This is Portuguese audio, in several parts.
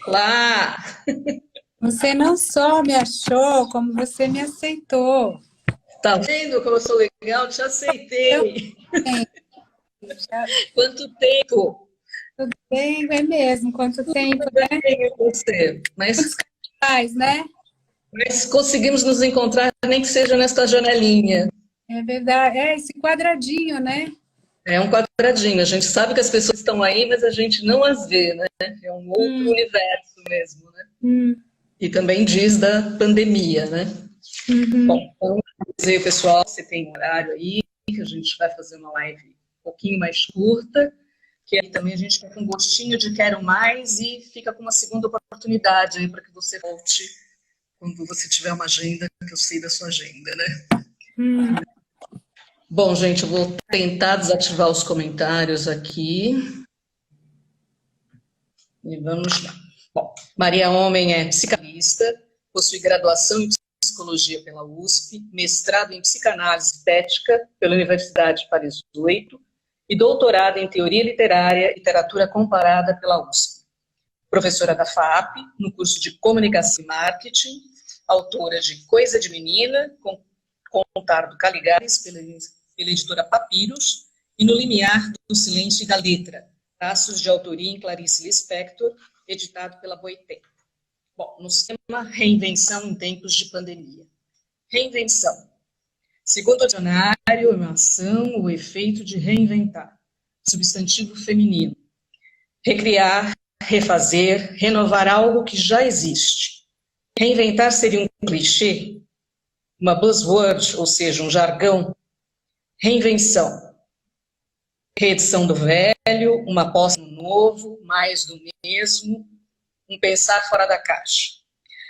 Lá! Você não só me achou, como você me aceitou. Tá vendo como eu sou legal? Te Eu aceitei! bem, já, Quanto tempo! tudo bem, é mesmo, quanto tempo, né? Quem é você? Muitos casais, né? Mas conseguimos nos encontrar, nem que seja nesta janelinha. É verdade, é esse quadradinho, né? É um quadradinho. A gente sabe que as pessoas estão aí, mas a gente não as vê, né? É um outro Hum, universo mesmo, né? hum, E também diz da pandemia, né? Bom, uhum. então, dizer, pessoal, você tem um horário aí, que a gente vai fazer uma live um pouquinho mais curta, que aí também a gente fica com um gostinho de quero mais e fica com uma segunda oportunidade aí para que você volte quando você tiver uma agenda, que eu sei da sua agenda, né? Hum. Bom, gente, eu vou tentar desativar os comentários aqui e vamos lá. Bom, Maria Homem é psicanalista, possui graduação em psicologia pela USP, mestrado em psicanálise estética pela Universidade de Paris 8 e doutorado em teoria literária e literatura comparada pela USP. Professora da FAP, no curso de comunicação e marketing, autora de Coisa de Menina, Contar do Caligares, pela editora Papiros, e No Limiar do Silêncio e da Letra, traços de autoria em Clarice Lispector, editado pela Boitempo. Bom, no tema Reinvenção em Tempos de Pandemia. Reinvenção. Segundo o dicionário, é uma ação ou efeito de reinventar. Substantivo feminino. Recriar, refazer, renovar algo que já existe. Reinventar seria um clichê, uma buzzword, ou seja, um jargão. Reinvenção. Reedição do velho, uma aposta no novo, mais do mesmo, um pensar fora da caixa.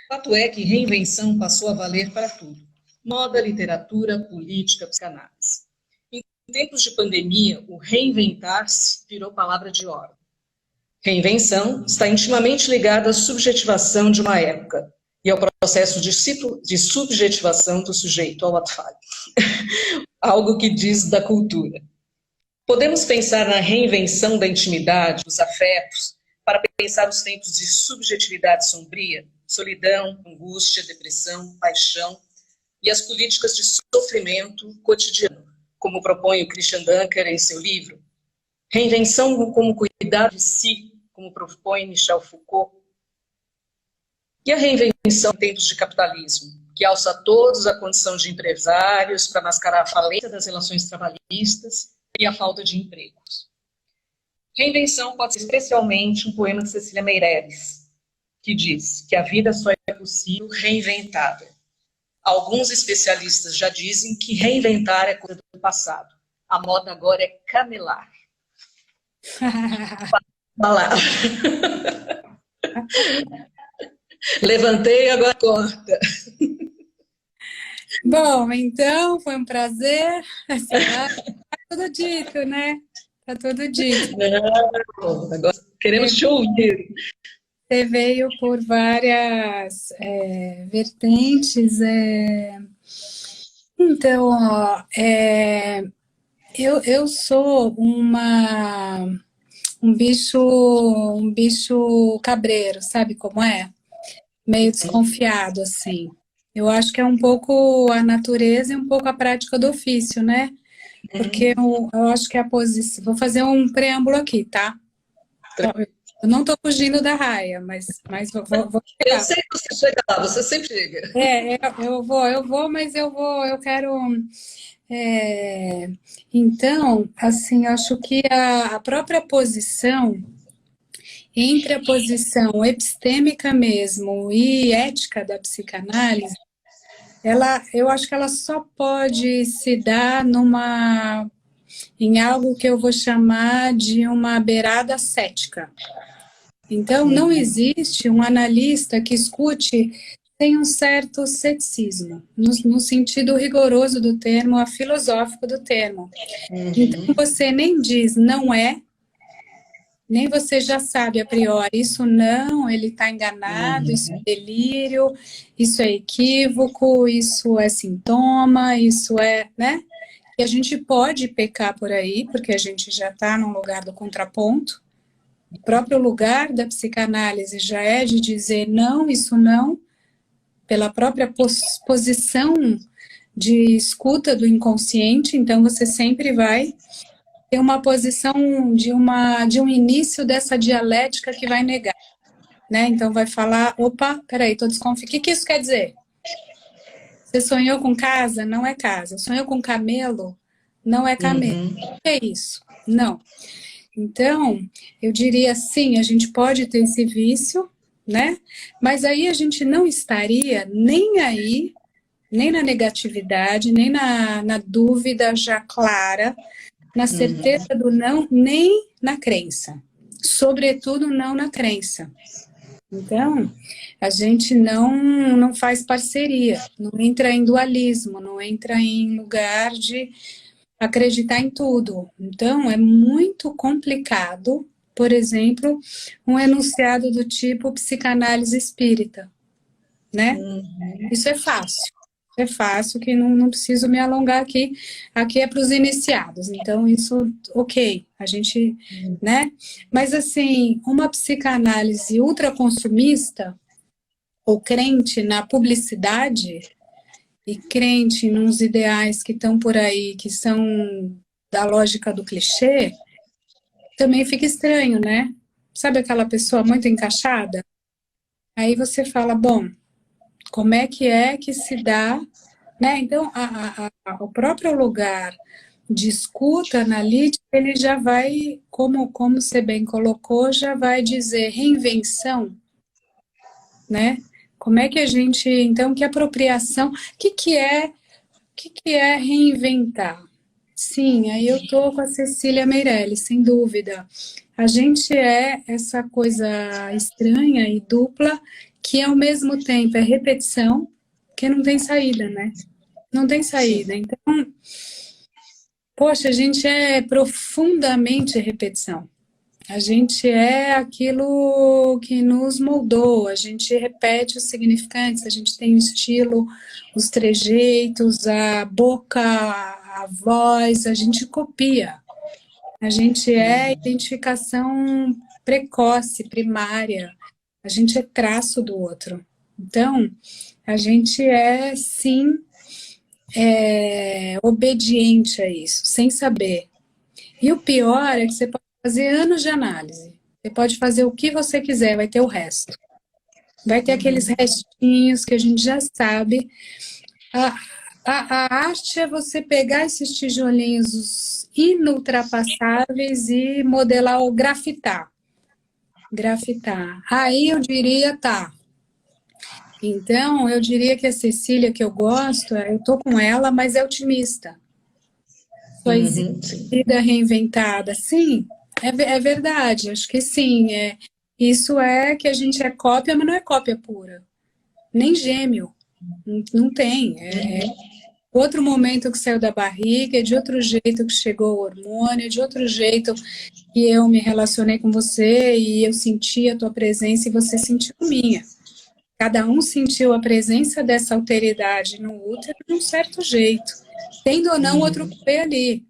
O fato é que reinvenção passou a valer para tudo. Moda, literatura, política, psicanálise. Em tempos de pandemia, o reinventar-se virou palavra de ordem. Reinvenção está intimamente ligada à subjetivação de uma época e ao processo de subjetivação do sujeito, ao ato falho. Algo que diz da cultura. Podemos pensar na reinvenção da intimidade, dos afetos, para pensar os tempos de subjetividade sombria, solidão, angústia, depressão, paixão, e as políticas de sofrimento cotidiano, como propõe o Christian Dunker em seu livro. Reinvenção como cuidar de si, como propõe Michel Foucault. E a reinvenção em tempos de capitalismo, que alça a todos a condição de empresários para mascarar a falência das relações trabalhistas e a falta de empregos. Reinvenção pode ser especialmente um poema de Cecília Meirelles, que diz que a vida só é possível reinventada. Alguns especialistas já dizem que reinventar é coisa do passado. A moda agora é camelar. Palavra. Levantei, agora corta. Bom, então, foi um prazer. Tá tudo dito, né? Tá tudo dito. Não, agora queremos te ouvir. Você veio por várias vertentes. Então, ó, eu sou um bicho cabreiro, sabe como é? Meio desconfiado, assim. Eu acho que é um pouco a natureza e um pouco a prática do ofício, né? Porque eu acho que a posição... Vou fazer um preâmbulo aqui, tá? Eu não estou fugindo da raia, mas vou Eu chegar. sei que você chega lá, você sempre chega. Mas eu quero... então, assim, eu acho que a própria posição, entre a posição epistêmica mesmo e ética da psicanálise, eu acho que ela só pode se dar em algo que eu vou chamar de uma beirada cética. Então, não existe um analista que escute sem um certo ceticismo, no sentido rigoroso do termo, a filosófico do termo. Então, você nem diz não é, nem você já sabe a priori, isso não, ele está enganado, isso é delírio, isso é equívoco, isso é sintoma, isso é, né? E a gente pode pecar por aí, porque a gente já está num lugar do contraponto, O próprio lugar da psicanálise já é de dizer não, isso não, pela própria posição de escuta do inconsciente, então você sempre vai ter uma posição de um início dessa dialética que vai negar, né? Então vai falar, opa, peraí, tô desconfiado. O que isso quer dizer? Você sonhou com casa? Não é casa. Sonhou com camelo? Não é camelo. O que é isso? Não. Então, eu diria sim, a gente pode ter esse vício, né? Mas aí a gente não estaria nem aí, nem na negatividade, nem na dúvida já clara, na certeza do não, nem na crença. Sobretudo, não na crença. Então, a gente não faz parceria, não entra em dualismo, não entra em lugar de acreditar em tudo. Então, é muito complicado, por exemplo, um enunciado do tipo psicanálise espírita, né? Isso é fácil. É fácil, que não preciso me alongar aqui. Aqui é para os iniciados, então isso, ok, a gente, né? Mas assim, uma psicanálise ultraconsumista, ou crente na publicidade, e crente nos ideais que estão por aí, que são da lógica do clichê, também fica estranho, né? Sabe aquela pessoa muito encaixada? Aí você fala, bom, como é que se dá, né? Então, o próprio lugar de escuta analítica, ele já vai, como você bem colocou, já vai dizer reinvenção, né? Como é que a gente, então, que apropriação, o que é reinventar? Sim, aí eu tô com a Cecília Meirelles, sem dúvida. A gente é essa coisa estranha e dupla, que ao mesmo tempo é repetição, que não tem saída, né? Não tem saída. Então, poxa, a gente é profundamente repetição. A gente é aquilo que nos moldou, a gente repete os significantes, a gente tem o estilo, os trejeitos, a boca, a voz, a gente copia. A gente é identificação precoce, primária. A gente é traço do outro. Então, a gente é, sim, obediente a isso, sem saber. E o pior é que você pode fazer anos de análise. Você pode fazer o que você quiser, vai ter o resto. Vai ter aqueles restinhos que a gente já sabe. A arte é você pegar esses tijolinhos inultrapassáveis e modelar ou grafitar. Grafitar. Aí eu diria, tá. Então, eu diria que a Cecília, que eu gosto, eu tô com ela, mas é otimista. Sua vida reinventada. Sim, é verdade, acho que sim. Isso é que a gente é cópia, mas não é cópia pura. Nem gêmeo. Não tem. Outro momento que saiu da barriga, é de outro jeito que chegou o hormônio, é de outro jeito que eu me relacionei com você e eu senti a tua presença e você sentiu a minha. Cada um sentiu a presença dessa alteridade no útero de um certo jeito. Tendo ou não outro bebê ali.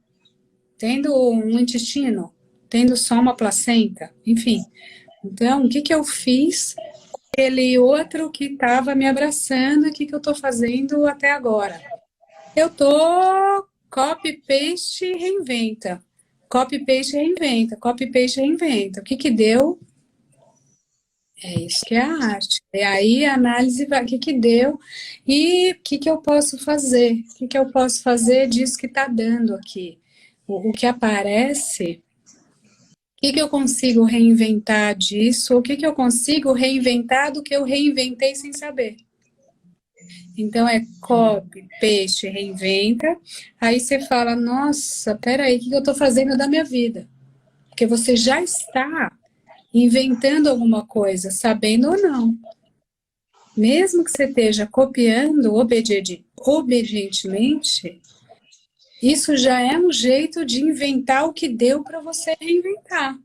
Tendo um intestino. Tendo só uma placenta. Enfim. Então, o que eu fiz com aquele outro que estava me abraçando e o que eu estou fazendo até agora? Eu estou copy-paste e reinventa. Copy-paste e reinventa. Copy-paste e reinventa. O que deu? É isso que é a arte. E aí a análise vai, o que deu e o que eu posso fazer? O que eu posso fazer disso que está dando aqui? O que aparece, o que eu consigo reinventar disso? O que eu consigo reinventar do que eu reinventei sem saber? Então é copy, paste, reinventa. Aí você fala, nossa, peraí, o que eu estou fazendo da minha vida? Porque você já está inventando alguma coisa, sabendo ou não. Mesmo que você esteja copiando obedientemente, isso já é um jeito de inventar o que deu para você reinventar.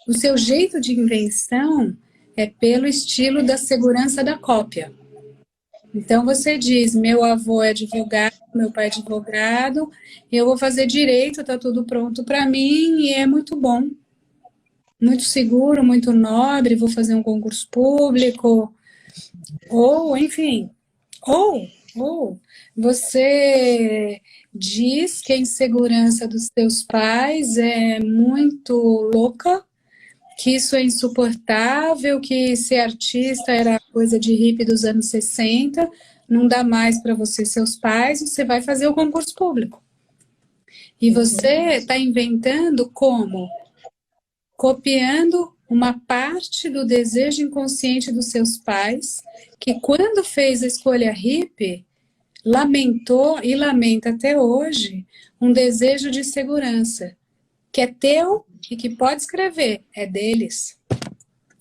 O seu jeito de invenção é pelo estilo da segurança da cópia. Então você diz, meu avô é advogado, meu pai é advogado, eu vou fazer direito, está tudo pronto para mim e é muito bom. muito seguro, muito nobre, vou fazer um concurso público, ou, enfim, ou você diz que a insegurança dos teus pais é muito louca, que isso é insuportável, que ser artista era coisa de hippie dos anos 60, não dá mais para você e seus pais, você vai fazer o concurso público. E você está inventando como? Copiando uma parte do desejo inconsciente dos seus pais, que quando fez a escolha hippie, lamentou e lamenta até hoje um desejo de segurança, que é teu e que pode escrever, é deles,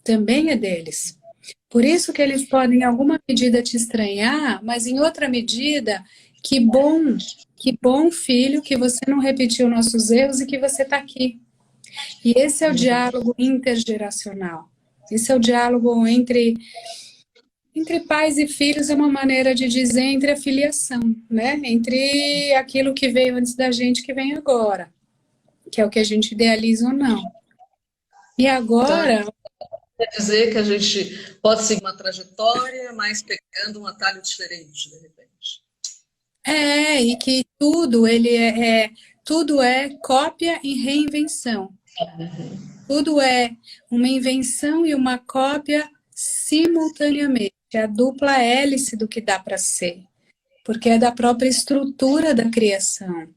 também é deles. Por isso que eles podem, em alguma medida, te estranhar, mas em outra medida, que bom, filho, que você não repetiu nossos erros e que você está aqui. E esse é o diálogo intergeracional. Esse é o diálogo entre pais e filhos, é uma maneira de dizer entre a filiação, né? Entre aquilo que veio antes da gente que vem agora, que é o que a gente idealiza ou não. E agora... Quer dizer que a gente pode seguir uma trajetória, mas pegando um atalho diferente, de repente. E que tudo, tudo é cópia e reinvenção. Tudo é uma invenção e uma cópia simultaneamente. É a dupla hélice do que dá para ser. Porque é da própria estrutura da criação.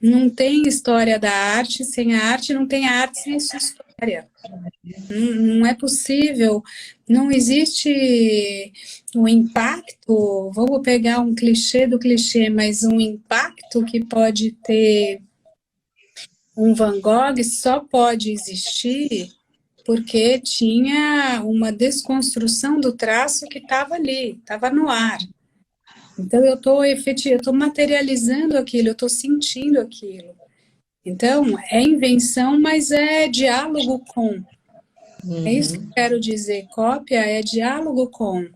Não tem história da arte sem a arte, não tem arte sem sua história. Não é possível, não existe um impacto, vamos pegar um clichê do clichê, mas um impacto que pode ter um Van Gogh só pode existir porque tinha uma desconstrução do traço que estava ali, estava no ar. Então, eu estou materializando aquilo, eu estou sentindo aquilo. Então, é invenção, mas é diálogo com. É isso que eu quero dizer. Cópia é diálogo com.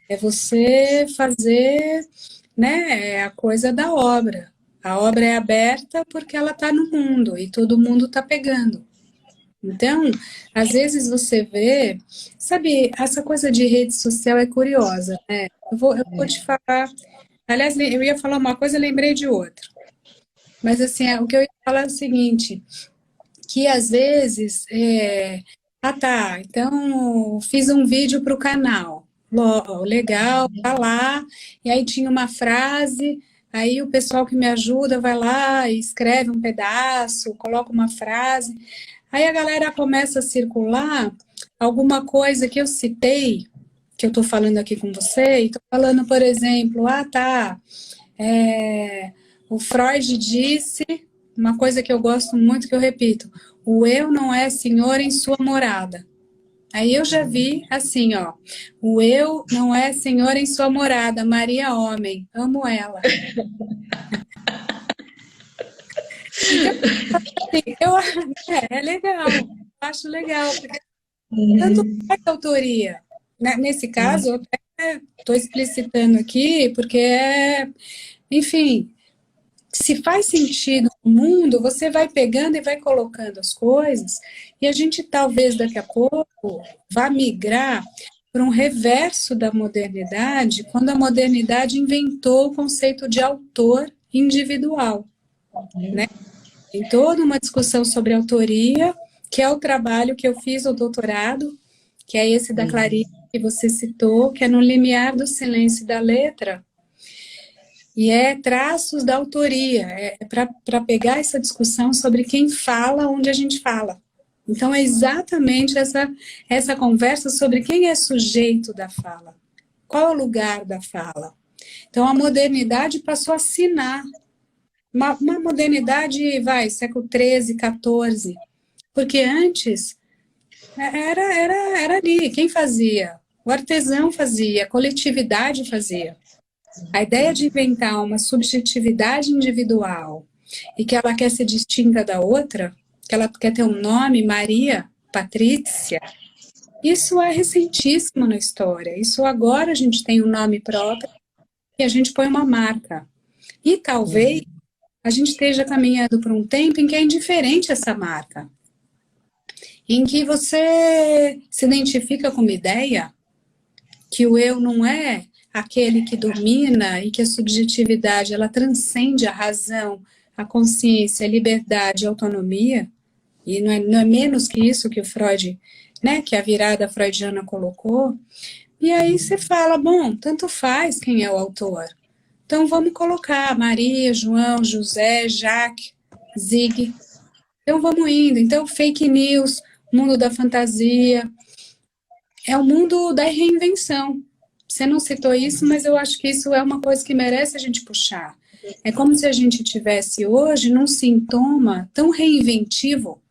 É você fazer, né, a coisa da obra. A obra é aberta porque ela está no mundo e todo mundo está pegando. Então, às vezes você vê, sabe, essa coisa de rede social é curiosa, né? Eu vou te falar. Aliás, eu ia falar uma coisa, lembrei de outra. Mas, assim, o que eu ia falar é o seguinte, que às vezes, tá, então fiz um vídeo para o canal, legal, tá lá, e aí tinha uma frase, aí o pessoal que me ajuda vai lá e escreve um pedaço, coloca uma frase, aí a galera começa a circular alguma coisa que eu citei, que eu estou falando aqui com você, e estou falando, por exemplo, tá, o Freud disse uma coisa que eu gosto muito, que eu repito, o eu não é senhor em sua morada. Aí eu já vi assim, ó, o eu não é senhor em sua morada, Maria homem, amo ela. Então, é legal, eu acho legal, porque tanto faz a autoria. Nesse caso, eu até estou explicitando aqui, porque enfim, se faz sentido no mundo, você vai pegando e vai colocando as coisas, e a gente talvez daqui a pouco vá migrar para um reverso da modernidade, quando a modernidade inventou o conceito de autor individual, né? Tem toda uma discussão sobre autoria, que é o trabalho que eu fiz, o doutorado, que é esse da Clarice que você citou, que é no limiar do silêncio e da letra, e é traços da autoria, para pegar essa discussão sobre quem fala onde a gente fala. Então, é exatamente essa conversa sobre quem é sujeito da fala, qual é o lugar da fala. Então, a modernidade passou a assinar, uma modernidade, século XIII, XIV, porque antes era ali, quem fazia? O artesão fazia, a coletividade fazia. A ideia de inventar uma subjetividade individual e que ela quer ser distinta da outra, que ela quer ter um nome, Maria, Patrícia, isso é recentíssimo na história. Isso agora a gente tem um nome próprio e a gente põe uma marca. E talvez a gente esteja caminhando por um tempo em que é indiferente essa marca. em que você se identifica com uma ideia, que o eu não é aquele que domina e que a subjetividade ela transcende a razão, a consciência, a liberdade, a autonomia, e não é menos que isso que o Freud, né, que a virada freudiana colocou. E aí você fala, bom, tanto faz quem é o autor. Então vamos colocar Maria, João, José, Jacques, Zig. Então vamos indo. Então fake news, mundo da fantasia, é o mundo da reinvenção. Você não citou isso, mas eu acho que isso é uma coisa que merece a gente puxar. É como se a gente tivesse hoje num sintoma tão reinventivo,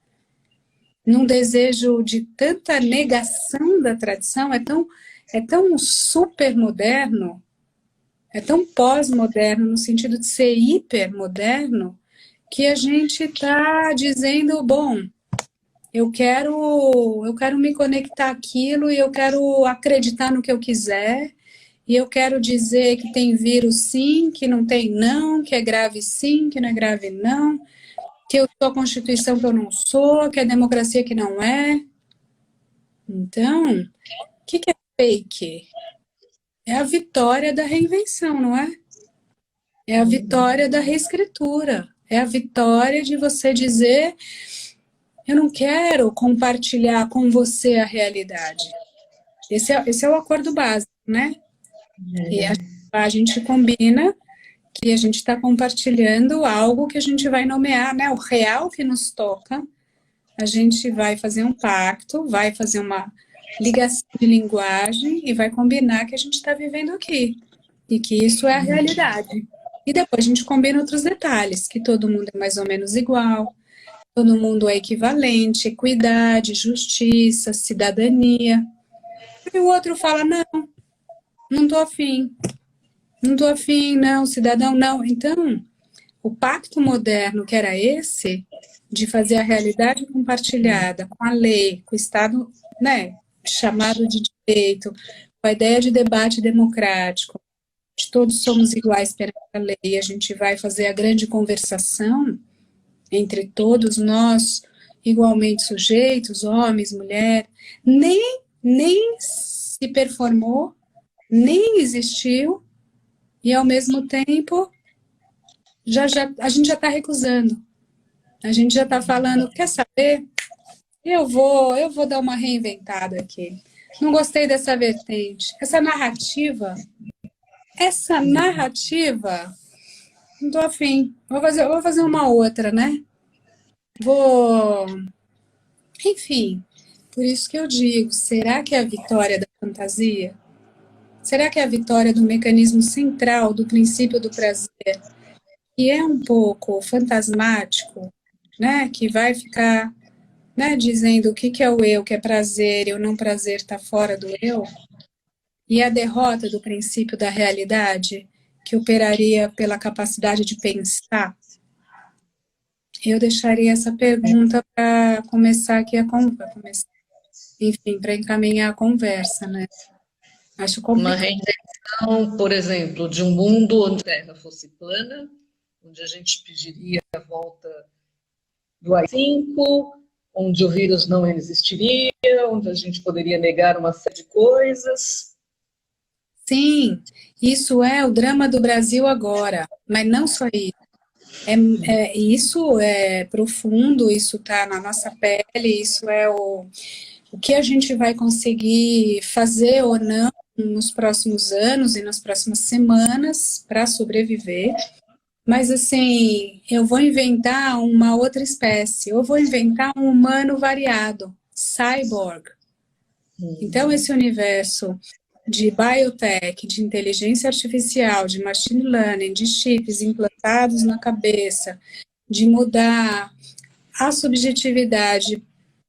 num desejo de tanta negação da tradição, é tão super moderno, é tão pós-moderno, no sentido de ser hipermoderno, que a gente está dizendo, bom, eu quero me conectar àquilo e eu quero acreditar no que eu quiser, e eu quero dizer que tem vírus sim, que não tem não, que é grave sim, que não é grave não, que eu sou a Constituição que eu não sou, que é a democracia que não é. Então, o que é fake? É a vitória da reinvenção, não é? É a vitória da reescritura. É a vitória de você dizer, eu não quero compartilhar com você a realidade. Esse é o acordo básico, né? E a gente combina que a gente está compartilhando algo que a gente vai nomear, né? O real que nos toca, a gente vai fazer um pacto, vai fazer uma ligação de linguagem e vai combinar que a gente está vivendo aqui. E que isso é a realidade. E depois a gente combina outros detalhes, que todo mundo é mais ou menos igual, todo mundo é equivalente, equidade, justiça, cidadania. E o outro fala, não estou afim. Não estou afim, não, cidadão, não. Então, o pacto moderno, que era esse, de fazer a realidade compartilhada com a lei, com o Estado, né, chamado de direito, com a ideia de debate democrático, de todos somos iguais perante a lei, a gente vai fazer a grande conversação entre todos nós, igualmente sujeitos, homens, mulheres, nem se performou, nem existiu, e ao mesmo tempo a gente já está recusando. A gente já está falando, quer saber? Eu vou dar uma reinventada aqui. Não gostei dessa vertente. Essa narrativa, não estou afim. Vou fazer uma outra, né? Enfim, por isso que eu digo, será que é a vitória da fantasia? Será que é a vitória do mecanismo central, do princípio do prazer, que é um pouco fantasmático, né? Que vai ficar, né, dizendo o que é o eu, que é prazer, e o não prazer está fora do eu? E a derrota do princípio da realidade, que operaria pela capacidade de pensar? Eu deixaria essa pergunta para começar aqui enfim, para encaminhar a conversa, né? Acho Uma complicado. reinvenção, por exemplo, de um mundo onde a Terra fosse plana, onde a gente pediria a volta do AI-5, onde o vírus não existiria, onde a gente poderia negar uma série de coisas. Sim, isso é o drama do Brasil agora, mas não só isso. Isso é profundo, isso está na nossa pele, isso é o que a gente vai conseguir fazer ou não nos próximos anos e nas próximas semanas para sobreviver. Mas, assim, eu vou inventar uma outra espécie, eu vou inventar um humano variado, cyborg. Então, esse universo de biotech, de inteligência artificial, de machine learning, de chips implantados na cabeça, de mudar a subjetividade,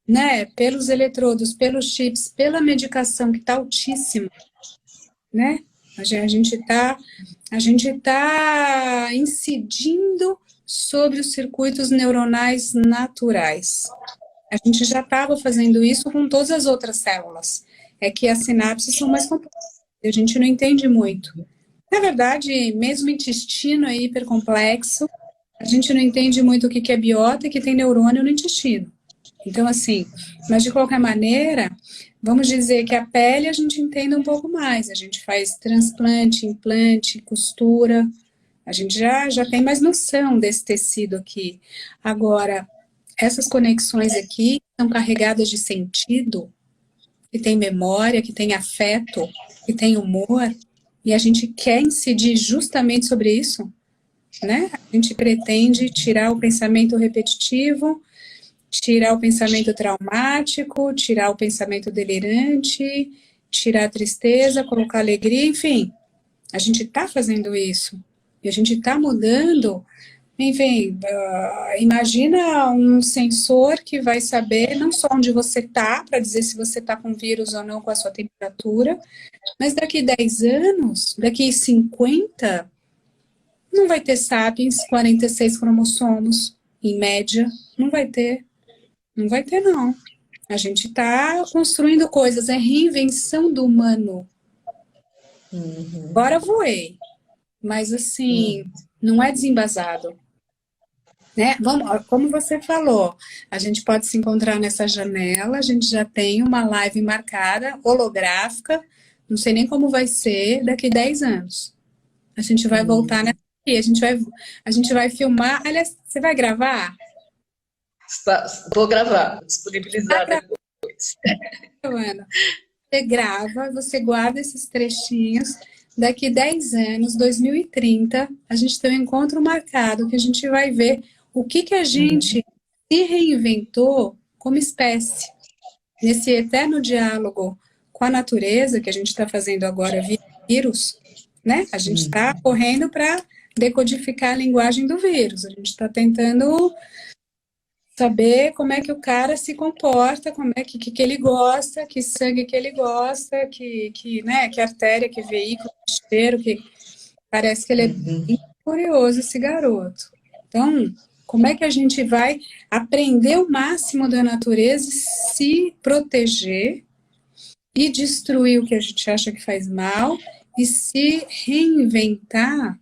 né, pelos eletrodos, pelos chips, pela medicação que está altíssima, né? A gente tá incidindo sobre os circuitos neuronais naturais. A gente já estava fazendo isso com todas as outras células. É que as sinapses são mais complexas, a gente não entende muito. Na verdade, mesmo o intestino é hipercomplexo, a gente não entende muito o que é biota e que tem neurônio no intestino. Então, assim, mas de qualquer maneira, vamos dizer que a pele a gente entende um pouco mais. A gente faz transplante, implante, costura. A gente já tem mais noção desse tecido aqui. Agora, essas conexões aqui são carregadas de sentido, que tem memória, que tem afeto, que tem humor, e a gente quer incidir justamente sobre isso, né? A gente pretende tirar o pensamento repetitivo, tirar o pensamento traumático, tirar o pensamento delirante, tirar a tristeza, colocar alegria, enfim. A gente está fazendo isso. E a gente está mudando. Enfim, imagina um sensor que vai saber não só onde você está, para dizer se você está com vírus ou não com a sua temperatura, mas daqui 10 anos, daqui 50, não vai ter sapiens 46 cromossomos, em média. Não vai ter. Não vai ter, não. A gente está construindo coisas, é reinvenção do humano. Agora voei, mas assim, não é desembasado. Né? Vamos, como você falou, a gente pode se encontrar nessa janela, a gente já tem uma live marcada, holográfica, não sei nem como vai ser daqui 10 anos. A gente vai voltar nessa aqui, a gente vai filmar. Aliás, você vai gravar? Vou gravar, disponibilizar depois. Ana, você grava, você guarda esses trechinhos. Daqui 10 anos, 2030, a gente tem um encontro marcado que a gente vai ver o que a gente se reinventou como espécie. Nesse eterno diálogo com a natureza, que a gente está fazendo agora via vírus, né? A gente está correndo para decodificar a linguagem do vírus. A gente está tentando saber como é que o cara se comporta, como é que ele gosta, que sangue que ele gosta, né, que artéria, que veículo, que cheiro, que parece que ele é bem curioso, esse garoto. Então, como é que a gente vai aprender o máximo da natureza, se proteger e destruir o que a gente acha que faz mal e se reinventar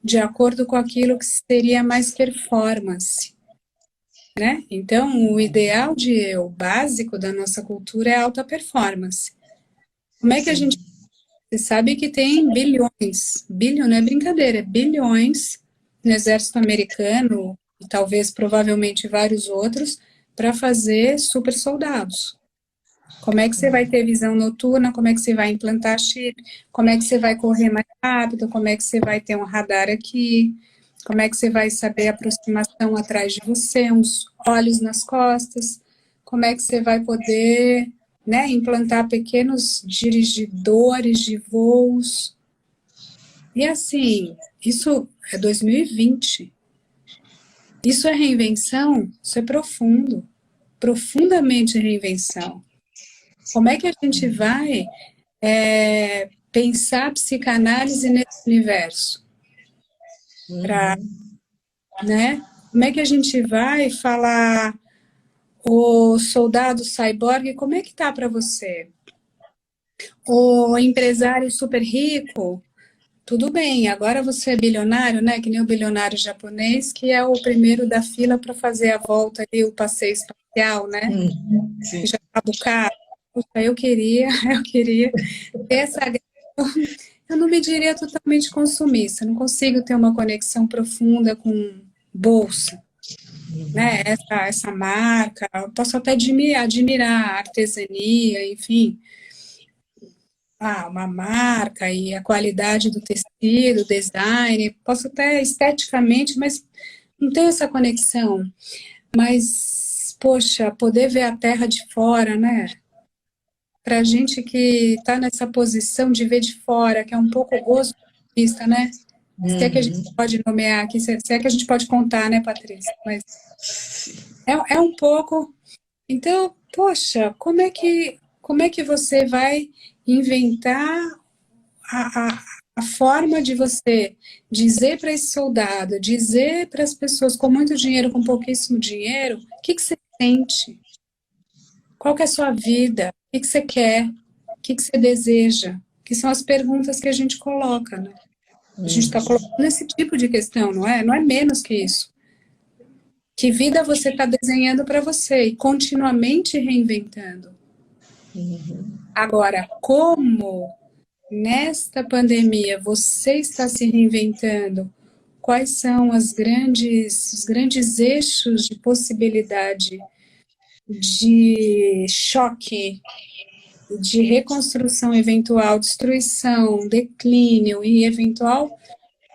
de acordo com aquilo que seria mais performance? Né? Então, o ideal de eu básico da nossa cultura é alta performance. Como é que a gente... Você sabe que tem bilhões, bilhão não é brincadeira, é bilhões no exército americano, e talvez, provavelmente, vários outros, para fazer super soldados. Como é que você vai ter visão noturna, como é que você vai implantar chip, como é que você vai correr mais rápido, como é que você vai ter um radar aqui, como é que você vai saber a aproximação atrás de você, uns olhos nas costas, como é que você vai poder, né, implantar pequenos dirigidores de voos. E assim, isso é 2020. Isso é reinvenção? Isso é profundo, profundamente reinvenção. Como é que a gente vai pensar a psicanálise nesse universo? Né? Como é que a gente vai falar o soldado cyborg, como é que tá para você? O empresário super rico, tudo bem, agora você é bilionário, né? Que nem o bilionário japonês, que é o primeiro da fila para fazer a volta ali, o passeio espacial, né? Sim. Já tá bucado. Eu queria ter essa... Eu não me diria totalmente consumista, não consigo ter uma conexão profunda com bolsa, né? Essa marca, eu posso até admirar a artesania, enfim, uma marca e a qualidade do tecido, design, posso até esteticamente, mas não tenho essa conexão. Mas, poxa, poder ver a terra de fora, né? Pra gente que está nessa posição de ver de fora, que é um pouco gozo de vista, né? Se é que a gente pode nomear aqui, se é que a gente pode contar, né, Patrícia? Mas é um pouco. Então, poxa, como é que você vai inventar a forma de você dizer para esse soldado, dizer para as pessoas com muito dinheiro, com pouquíssimo dinheiro, o que você sente? Qual que é a sua vida? O que você quer? O que você deseja? Que são as perguntas que a gente coloca, né? A gente está colocando esse tipo de questão, não é? Não é menos que isso. Que vida você está desenhando para você e continuamente reinventando. Agora, como nesta pandemia você está se reinventando? Quais são os grandes eixos de possibilidade de choque, de reconstrução eventual, destruição, declínio e eventual,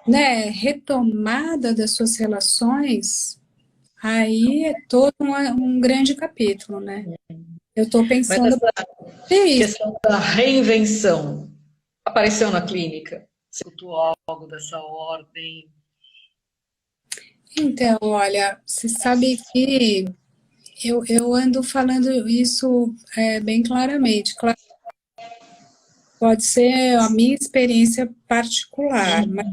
né, retomada das suas relações? Aí é todo um grande capítulo, né? Eu estou pensando... Mas essa questão da reinvenção apareceu na clínica? Você escutou algo dessa ordem? Então, olha, você sabe que eu ando falando isso bem claramente. Claro, pode ser a minha experiência particular, mas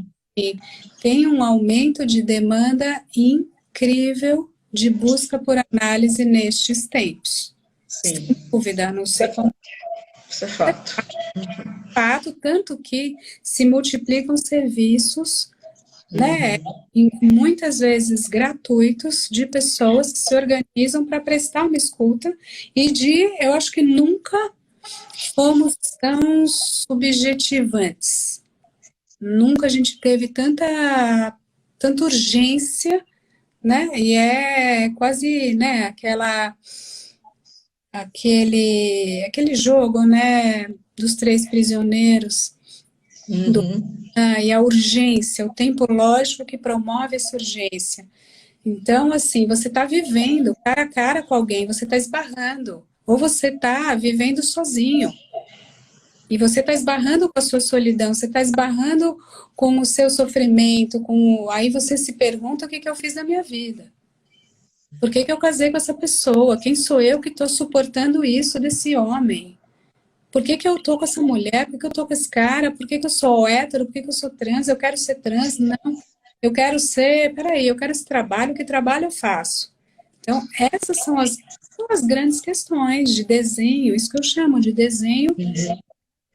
tem um aumento de demanda incrível de busca por análise nestes tempos. Sim. Sem dúvida, não sei como. Isso é fato. Fato, tanto que se multiplicam serviços, né, muitas vezes gratuitos, de pessoas que se organizam para prestar uma escuta eu acho que nunca fomos tão subjetivantes. Nunca a gente teve tanta urgência, né, e é quase, né, aquele jogo, né, dos três prisioneiros, e a urgência, o tempo lógico que promove essa urgência. Então, assim, você está vivendo cara a cara com alguém, você está esbarrando, ou você está vivendo sozinho, e você está esbarrando com a sua solidão, você está esbarrando com o seu sofrimento, aí você se pergunta o que eu fiz na minha vida. Por que eu casei com essa pessoa? Quem sou eu que estou suportando isso desse homem? Por que eu tô com essa mulher? Por que eu tô com esse cara? Por que eu sou hétero? Por que eu sou trans? Eu quero ser trans? Não. Eu quero ser... Peraí, eu quero esse trabalho. Que trabalho eu faço? Então, essas são as grandes questões de desenho. Isso que eu chamo de desenho de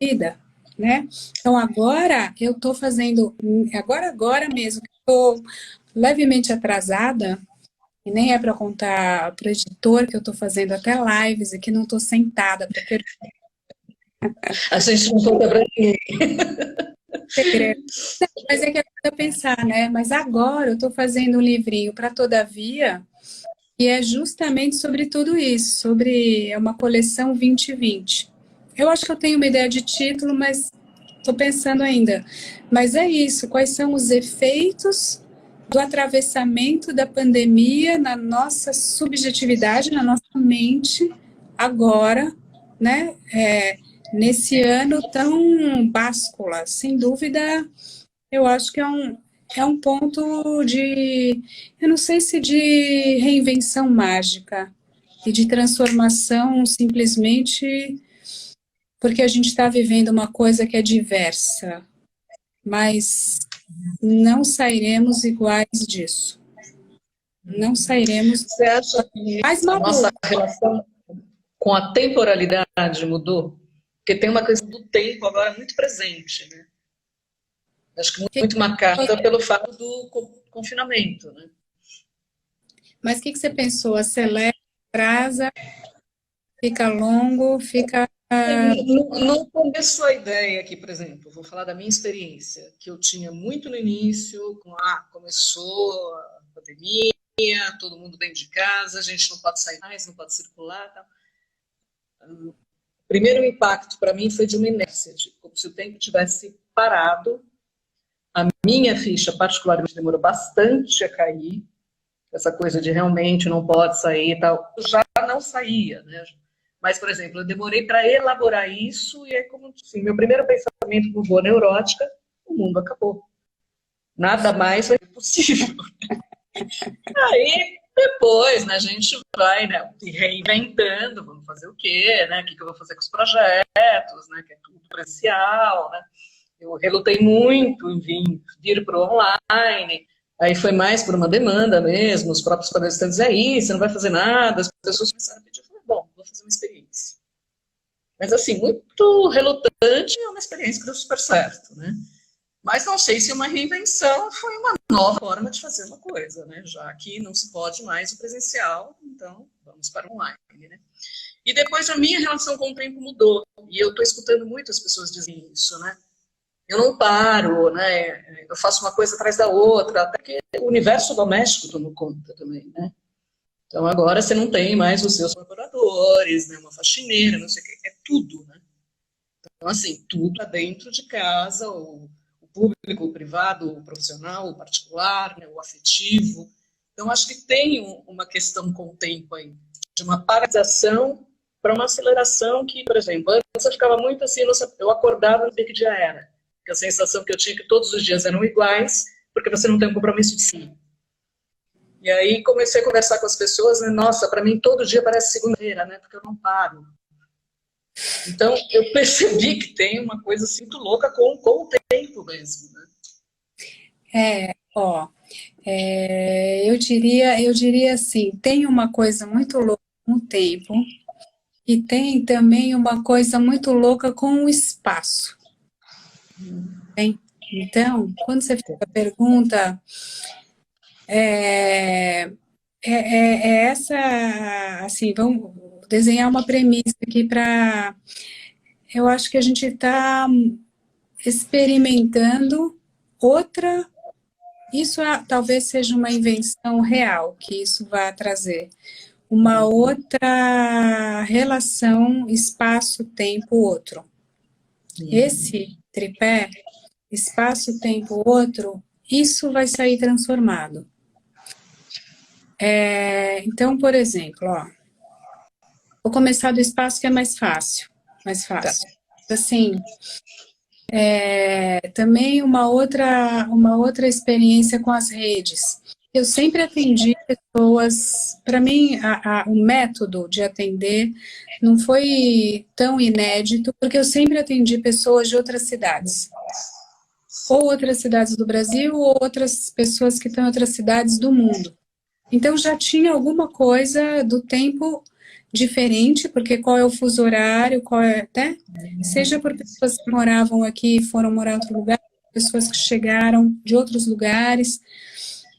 vida, né? Então, agora eu tô fazendo... Agora mesmo, que eu tô levemente atrasada, e nem é para contar para o editor que eu tô fazendo até lives e que não tô sentada para A gente não conta para ninguém. segredo. Mas é que eu pensar, né? Mas agora eu estou fazendo um livrinho para Todavia, que é justamente sobre tudo isso, é uma coleção 2020. Eu acho que eu tenho uma ideia de título, mas estou pensando ainda. Mas é isso, quais são os efeitos do atravessamento da pandemia na nossa subjetividade, na nossa mente, agora, né? Nesse ano tão báscula, sem dúvida, eu acho que é um ponto eu não sei se de reinvenção mágica e de transformação simplesmente porque a gente está vivendo uma coisa que é diversa, mas não sairemos iguais disso. Não sairemos. Você acha que a nossa relação com a temporalidade mudou? Porque tem uma questão do tempo agora muito presente, né? Acho que muito marcada pelo fato do confinamento, né? Mas o que você pensou? Acelera, atrasa, fica longo, fica... Não começou a ideia aqui, por exemplo, vou falar da minha experiência, que eu tinha muito no início, começou a pandemia, todo mundo dentro de casa, a gente não pode sair mais, não pode circular, tal. O primeiro impacto para mim foi de uma inércia, como se o tempo tivesse parado. A minha ficha, particularmente, demorou bastante a cair, essa coisa de realmente não pode sair e tal. Eu já não saía, né? Mas, por exemplo, eu demorei para elaborar isso e é como assim, meu primeiro pensamento como boa neurótica, o mundo acabou. Nada mais vai ser possível. Aí, depois, né, a gente vai, né, reinventando, vamos fazer o quê, né? O que eu vou fazer com os projetos, né? Que é tudo presencial, né? Eu relutei muito em vir para o online, aí foi mais por uma demanda mesmo, os próprios palestrantes aí, você não vai fazer nada, as pessoas começaram a pedir, eu falei, bom, vou fazer uma experiência. Mas assim, muito relutante, é uma experiência que deu super certo, né? Mas não sei se uma reinvenção foi uma nova forma de fazer uma coisa, né? Já que não se pode mais o presencial, então vamos para o online, né? E depois a minha relação com o tempo mudou. E eu estou escutando muitas pessoas dizerem isso, né? Eu não paro, né? Eu faço uma coisa atrás da outra, até que o universo doméstico tomou conta também, né? Então agora você não tem mais os seus colaboradores, né? Uma faxineira, não sei o que, é tudo, né? Então, assim, tudo lá dentro de casa, o público, o privado, o profissional, o particular, né? O afetivo. Então, acho que tem uma questão com o tempo aí, de uma paralisação para uma aceleração que, por exemplo, antes eu ficava muito assim, eu acordava, não sei que dia era. Porque a sensação que eu tinha que todos os dias eram iguais, porque você não tem um compromisso de si. E aí comecei a conversar com as pessoas, né? Nossa, para mim todo dia parece segunda-feira, né? Porque eu não paro. Então, eu percebi que tem uma coisa assim, muito louca com o tempo mesmo, né? Eu diria assim, tem uma coisa muito louca com o tempo e tem também uma coisa muito louca com o espaço. Hein? Então, quando você fez a pergunta, essa, assim, vamos desenhar uma premissa aqui para... Eu acho que a gente está experimentando outra... Isso talvez seja uma invenção real que isso vai trazer. Uma outra relação espaço, tempo, outro. Esse tripé, espaço, tempo, outro, isso vai sair transformado. Então, por exemplo, vou começar do espaço que é mais fácil. Assim, também uma outra experiência com as redes. Eu sempre atendi pessoas, para mim, o método de atender não foi tão inédito, porque eu sempre atendi pessoas de outras cidades. Ou outras cidades do Brasil, ou outras pessoas que estão em outras cidades do mundo. Então, já tinha alguma coisa do tempo diferente, porque qual é o fuso horário, seja por pessoas que moravam aqui e foram morar em outro lugar, pessoas que chegaram de outros lugares,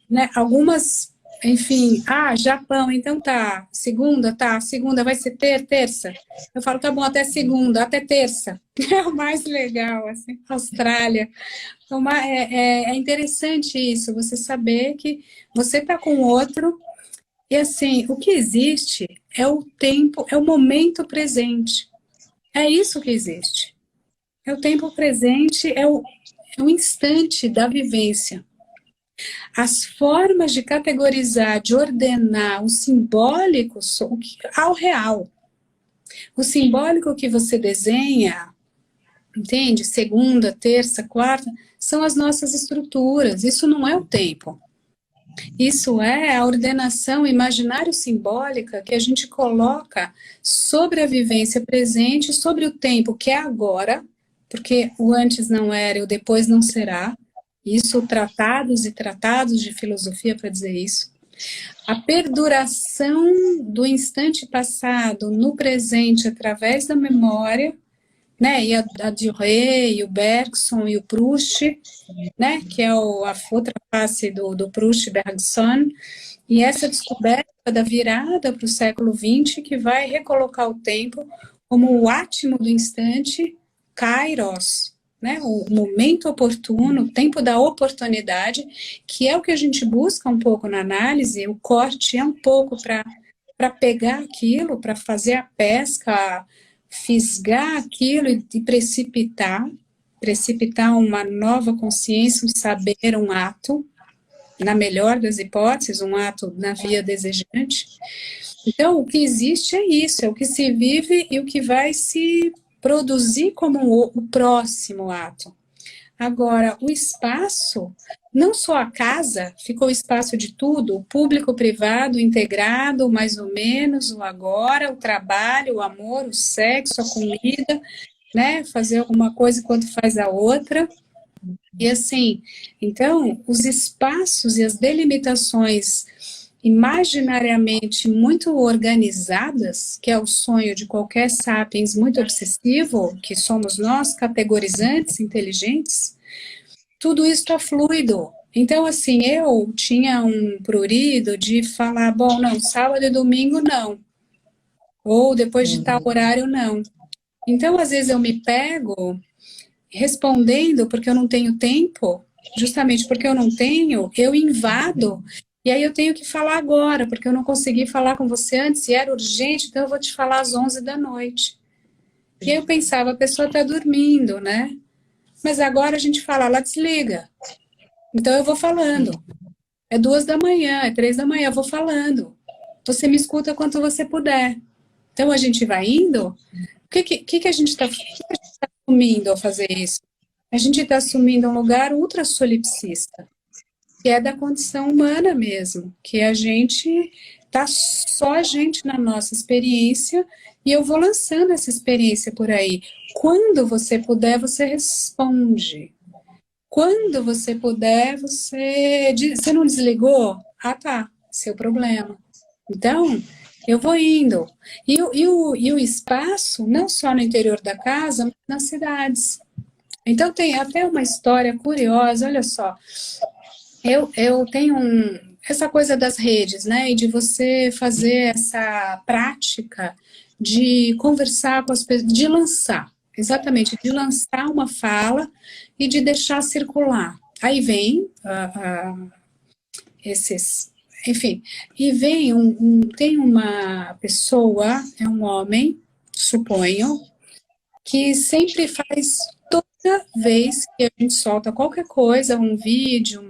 né? Algumas, enfim, Japão, então segunda vai ser terça. Eu falo, tá bom, até segunda, até terça. É o mais legal, assim, Austrália. Então, é interessante isso, você saber que você está com outro, e assim, o que existe é o tempo, é o momento presente. É isso que existe. É o tempo presente, é o instante da vivência. As formas de categorizar, de ordenar o simbólico ao real. O simbólico que você desenha, entende? Segunda, terça, quarta, são as nossas estruturas. Isso não é o tempo. Isso é a ordenação imaginário-simbólica que a gente coloca sobre a vivência presente, sobre o tempo que é agora, porque o antes não era e o depois não será. Isso, tratados e tratados de filosofia para dizer isso. A perduração do instante passado no presente através da memória, né? E a Duret, e o Bergson, e o Proust, né? Que é a outra face do Proust, Bergson, e essa descoberta da virada para o século XX que vai recolocar o tempo como o átimo do instante, kairos, né? O momento oportuno, o tempo da oportunidade, que é o que a gente busca um pouco na análise. O corte é um pouco para pegar aquilo, para fazer a pesca, fisgar aquilo e precipitar uma nova consciência, um saber, um ato, na melhor das hipóteses, um ato na via desejante. Então, o que existe é isso, é o que se vive e o que vai se produzir como o próximo ato. Agora, o espaço, não só a casa, ficou espaço de tudo, o público, o privado, o integrado, o mais ou menos, o agora, o trabalho, o amor, o sexo, a comida, né? Fazer alguma coisa enquanto faz a outra. E assim, então, os espaços e as delimitações imaginariamente muito organizadas, que é o sonho de qualquer sapiens muito obsessivo, que somos nós, categorizantes, inteligentes, tudo isso está fluido. Então, assim, eu tinha um prurido de falar, bom, não, sábado e domingo não. Ou depois de tal horário, não. Então, às vezes eu me pego respondendo porque eu não tenho tempo, justamente porque eu não tenho, eu invado, e aí eu tenho que falar agora, porque eu não consegui falar com você antes, e era urgente, então eu vou te falar às 11 da noite. E aí eu pensava, a pessoa está dormindo, né? Mas agora a gente fala, ela desliga. Então eu vou falando. É 2 da manhã, é 3 da manhã, eu vou falando. Você me escuta quanto você puder. Então a gente vai indo. O que a gente está assumindo ao fazer isso? A gente está assumindo um lugar ultra solipsista, que é da condição humana mesmo, que a gente tá só a gente na nossa experiência e eu vou lançando essa experiência por aí. Quando você puder, você responde. Quando você puder, você não desligou? Ah, tá, seu problema. Então, eu vou indo. E o espaço, não só no interior da casa, mas nas cidades. Então, tem até uma história curiosa, olha só. Eu tenho essa coisa das redes, né? E de você fazer essa prática de conversar com as pessoas, de lançar, exatamente, de lançar uma fala e de deixar circular. Aí vem esses, enfim, e vem tem uma pessoa, é um homem, suponho, que sempre faz, toda vez que a gente solta qualquer coisa, um vídeo,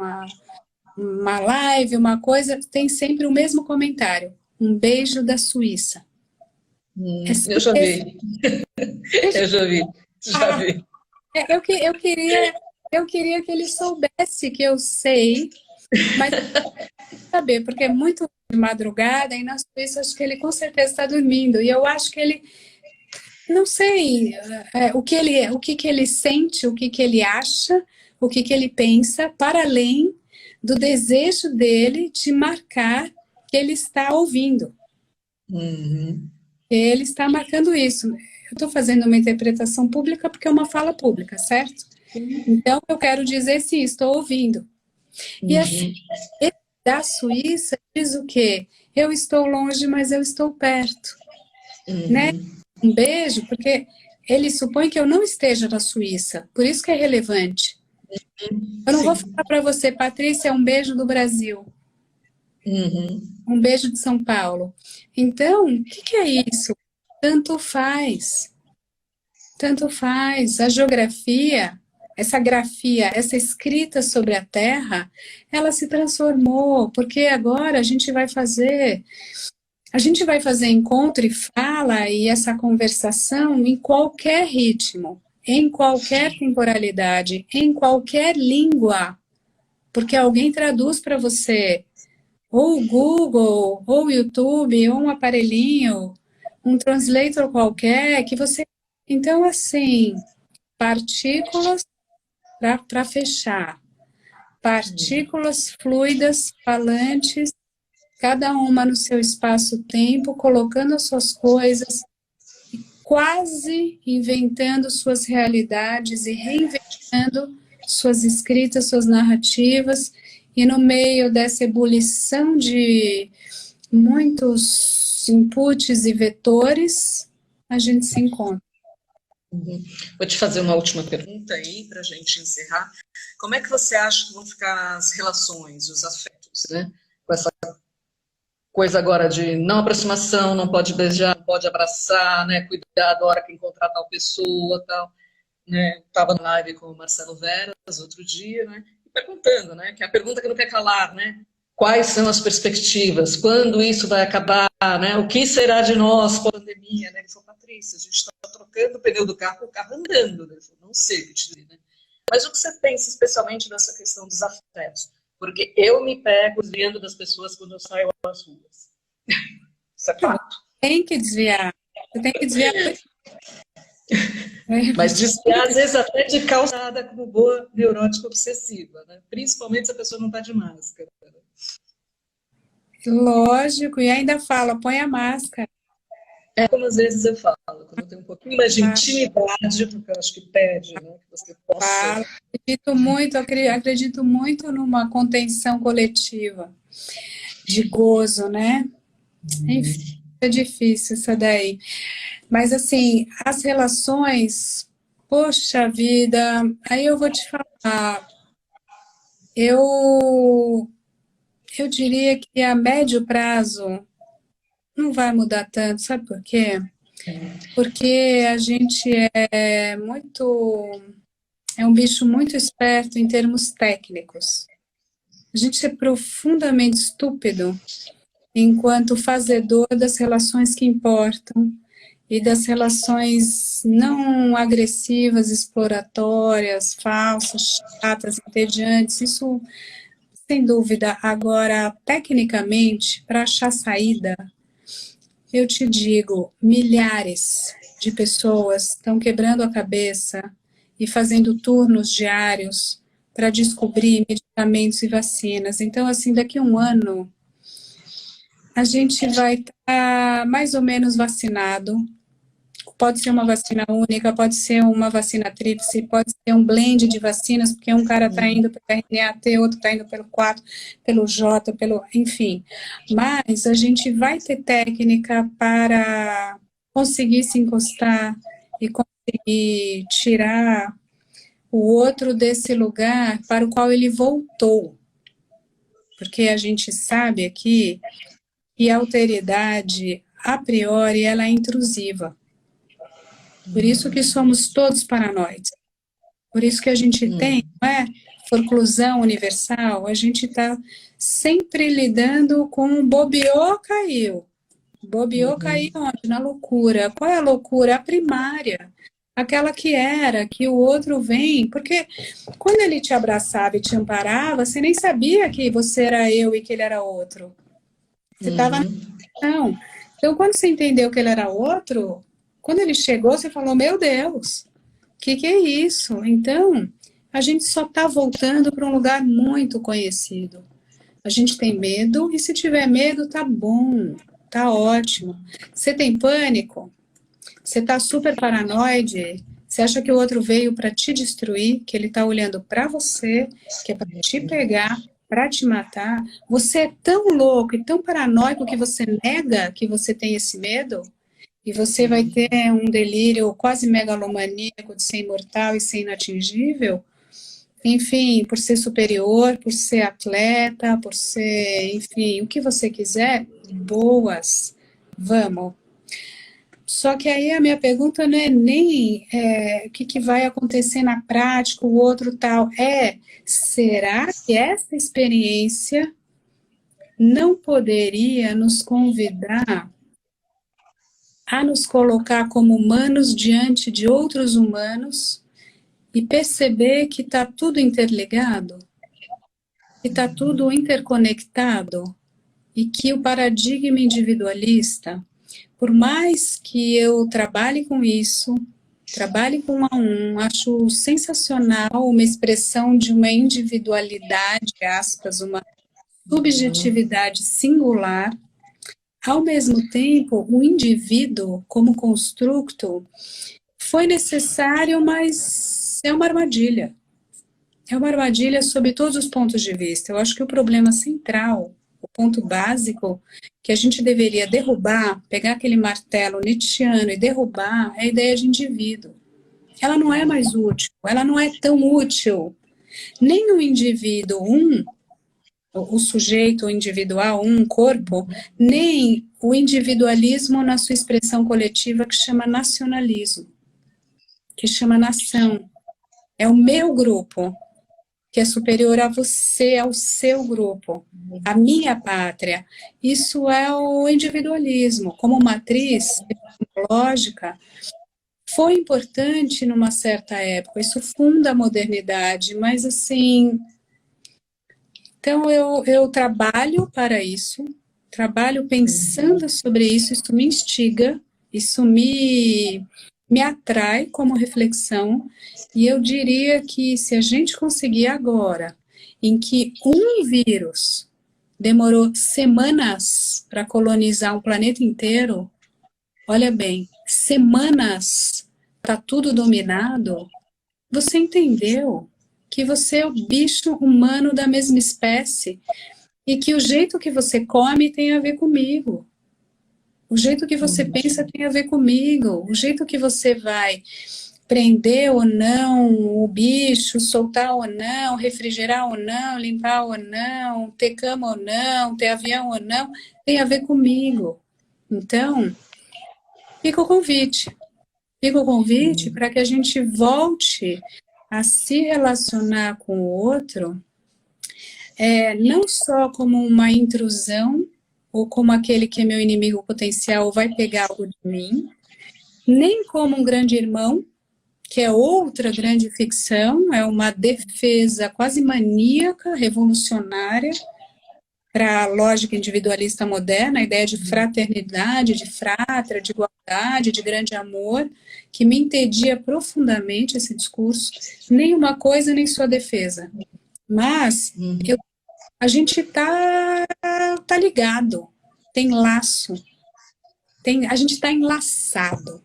uma live, uma coisa, tem sempre o mesmo comentário. Um beijo da Suíça. Eu já vi. Eu já vi. Já vi. Eu queria que ele soubesse que eu sei, mas saber, porque é muito de madrugada e na Suíça acho que ele com certeza está dormindo. E eu acho que ele, não sei o que ele sente, o que ele acha, o que ele pensa, para além do desejo dele de marcar que ele está ouvindo. Ele está marcando isso. Eu estou fazendo uma interpretação pública porque é uma fala pública, certo? Então, eu quero dizer sim, estou ouvindo. E assim, ele da Suíça diz o quê? Eu estou longe, mas eu estou perto. Né? Um beijo, porque ele supõe que eu não esteja na Suíça, por isso que é relevante. Eu não vou falar para você, Patrícia, um beijo do Brasil. Um beijo de São Paulo. Então, o que é isso? Tanto faz. Tanto faz. A geografia, essa grafia, essa escrita sobre a Terra, ela se transformou, porque agora a gente vai fazer encontro e fala e essa conversação em qualquer ritmo, em qualquer temporalidade, em qualquer língua, porque alguém traduz para você, ou o Google, ou o YouTube, ou um aparelhinho, um translator qualquer, que você... Então, assim, partículas, para fechar, partículas fluidas, falantes, cada uma no seu espaço-tempo, colocando as suas coisas, quase inventando suas realidades e reinventando suas escritas, suas narrativas, e no meio dessa ebulição de muitos inputs e vetores, a gente se encontra. Vou te fazer uma última pergunta aí, para a gente encerrar. Como é que você acha que vão ficar as relações, os afetos, né? Com essa coisa agora de não aproximação, não pode beijar, não pode abraçar, né? Cuidado a hora que encontrar tal pessoa, tal. Né? Estava na live com o Marcelo Veras outro dia, né? E perguntando, né? Que é a pergunta que não quer calar, né? Quais são as perspectivas? Quando isso vai acabar? Né? O que será de nós com a pandemia? Né? Ele falou, Patrícia, a gente está trocando o pneu do carro com o carro andando. Né? Eu falei, não sei o que te dizer, né? Mas o que você pensa especialmente nessa questão dos afetos? Porque eu me pego desviando das pessoas quando eu saio às ruas. Isso é fato. Tem que desviar. Você tem que desviar. Mas desviar, às vezes, até de calçada como boa neurótica obsessiva, né? Principalmente se a pessoa não está de máscara. Lógico, e ainda fala, põe a máscara. É como às vezes eu falo, quando eu tenho um pouquinho mais de intimidade, porque eu acho que pede, né, que você possa... Acredito muito numa contenção coletiva, de gozo, né? Enfim, é difícil isso daí. Mas, assim, as relações, poxa vida, aí eu vou te falar, eu diria que a médio prazo não vai mudar tanto, sabe por quê? Porque a gente é um bicho muito esperto em termos técnicos. A gente é profundamente estúpido enquanto fazedor das relações que importam e das relações não agressivas, exploratórias, falsas, chatas, entediantes. Isso, sem dúvida. Agora, tecnicamente, para achar saída, eu te digo, milhares de pessoas estão quebrando a cabeça e fazendo turnos diários para descobrir medicamentos e vacinas. Então, assim, daqui a um ano, a gente vai estar mais ou menos vacinado. Pode ser uma vacina única, pode ser uma vacina tríplice, pode ser um blend de vacinas, porque um cara está indo pelo RNA-T, outro está indo pelo 4, pelo J, enfim. Mas a gente vai ter técnica para conseguir se encostar e conseguir tirar o outro desse lugar para o qual ele voltou. Porque a gente sabe aqui que a alteridade, a priori, ela é intrusiva. Por isso que somos todos paranoides. Por isso que a gente tem, não é? Forclusão universal, a gente está sempre lidando com bobeou, caiu. Bobeou, caiu onde? Na loucura. Qual é a loucura? A primária. Aquela que o outro vem. Porque quando ele te abraçava e te amparava, você nem sabia que você era eu e que ele era outro. Você estava não. Então, quando você entendeu que ele era outro, quando ele chegou, você falou, meu Deus, o que é isso? Então, a gente só está voltando para um lugar muito conhecido. A gente tem medo, e se tiver medo, tá bom, tá ótimo. Você tem pânico? Você está super paranoide? Você acha que o outro veio para te destruir, que ele está olhando para você, que é para te pegar, para te matar? Você é tão louco e tão paranoico que você nega que você tem esse medo? E você vai ter um delírio quase megalomaníaco de ser imortal e ser inatingível? Enfim, por ser superior, por ser atleta, por ser, enfim, o que você quiser, boas, vamos. Só que aí a minha pergunta não é nem o que vai acontecer na prática, o outro tal, será que essa experiência não poderia nos convidar a nos colocar como humanos diante de outros humanos e perceber que está tudo interligado, que está tudo interconectado e que o paradigma individualista, por mais que eu trabalhe com isso, trabalhe com acho sensacional uma expressão de uma individualidade, aspas, uma subjetividade singular. Ao mesmo tempo, o indivíduo, como construto, foi necessário, mas é uma armadilha. É uma armadilha sob todos os pontos de vista. Eu acho que o problema central, o ponto básico, que a gente deveria derrubar, pegar aquele martelo nietzschiano e derrubar, é a ideia de indivíduo. Ela não é mais útil, ela não é tão útil. Nem o indivíduo, o sujeito individual, um corpo, nem o individualismo na sua expressão coletiva que chama nacionalismo, que chama nação. É o meu grupo, que é superior a você, ao seu grupo, a minha pátria. Isso é o individualismo. Como matriz lógica, foi importante numa certa época, isso funda a modernidade, mas assim... Então, eu trabalho para isso, trabalho pensando sobre isso me instiga, isso me atrai como reflexão, e eu diria que se a gente conseguir agora, em que um vírus demorou semanas para colonizar um planeta inteiro, olha bem, semanas tá tudo dominado, você entendeu que você é o bicho humano da mesma espécie e que o jeito que você come tem a ver comigo. O jeito que você pensa tem a ver comigo. O jeito que você vai prender ou não o bicho, soltar ou não, refrigerar ou não, limpar ou não, ter cama ou não, ter avião ou não, tem a ver comigo. Então, fica o convite. Fica o convite para que a gente volte a se relacionar com o outro, não só como uma intrusão, ou como aquele que é meu inimigo potencial vai pegar algo de mim, nem como um grande irmão, que é outra grande ficção, é uma defesa quase maníaca, revolucionária, para a lógica individualista moderna, a ideia de fraternidade, de frátera, de igualdade, de grande amor, que me entedia profundamente esse discurso, nem uma coisa nem sua defesa. Mas a gente tá ligado, tem laço, a gente está enlaçado.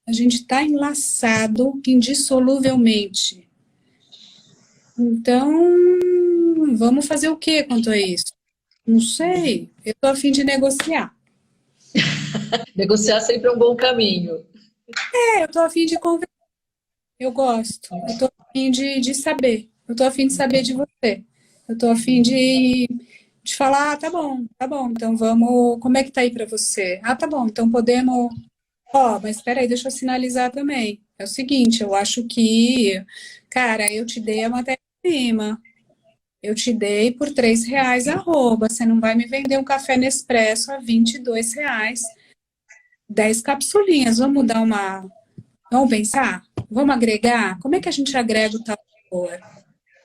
A gente está enlaçado indissoluvelmente. Então, vamos fazer o que quanto a isso? Não sei. Eu estou a fim de negociar. Negociar sempre é um bom caminho. Eu estou a fim de conversar. Eu gosto. Eu estou a fim de saber. Eu estou a fim de saber de você. Eu estou a fim de falar, tá bom, então vamos. Como é que tá aí para você? Ah, tá bom, então podemos. Mas espera aí, deixa eu sinalizar também. É o seguinte, eu acho que, cara, eu te dei a matéria-prima. Eu te dei por R$ 3 arroba. Você não vai me vender um café Nespresso a R$ 22. 10 capsulinhas. Vamos dar uma. Vamos pensar? Vamos agregar? Como é que a gente agrega o tal valor?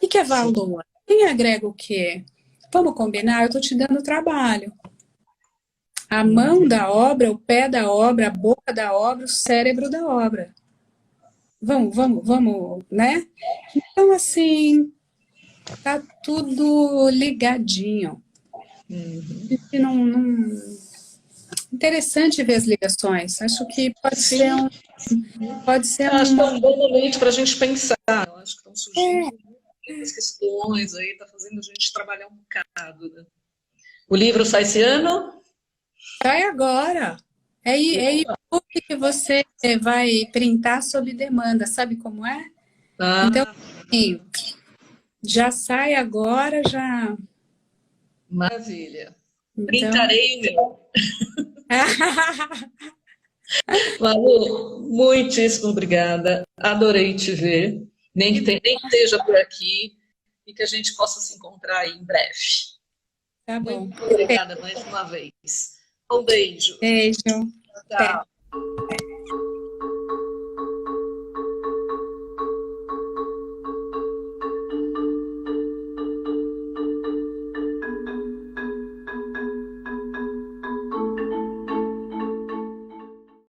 O que é valor? Quem agrega o quê? Vamos combinar? Eu estou te dando trabalho. A mão da obra, o pé da obra, a boca da obra, o cérebro da obra. Vamos, né? Então, assim, tá tudo ligadinho. Interessante ver as ligações. Acho que pode ser um. Acho que é um bom momento para a gente pensar. Eu acho que estão surgindo muitas questões aí, está fazendo a gente trabalhar um bocado. Né? O livro sai esse ano? Sai agora. É YouTube que você vai printar sob demanda, sabe como é? Então, assim, já sai agora, já. Maravilha. Então... Printarei o meu. Malu, muitíssimo obrigada. Adorei te ver. Nem que esteja por aqui e que a gente possa se encontrar aí em breve. Tá bom. Muito obrigada mais uma vez. Um beijo. Beijo. Tchau. Até.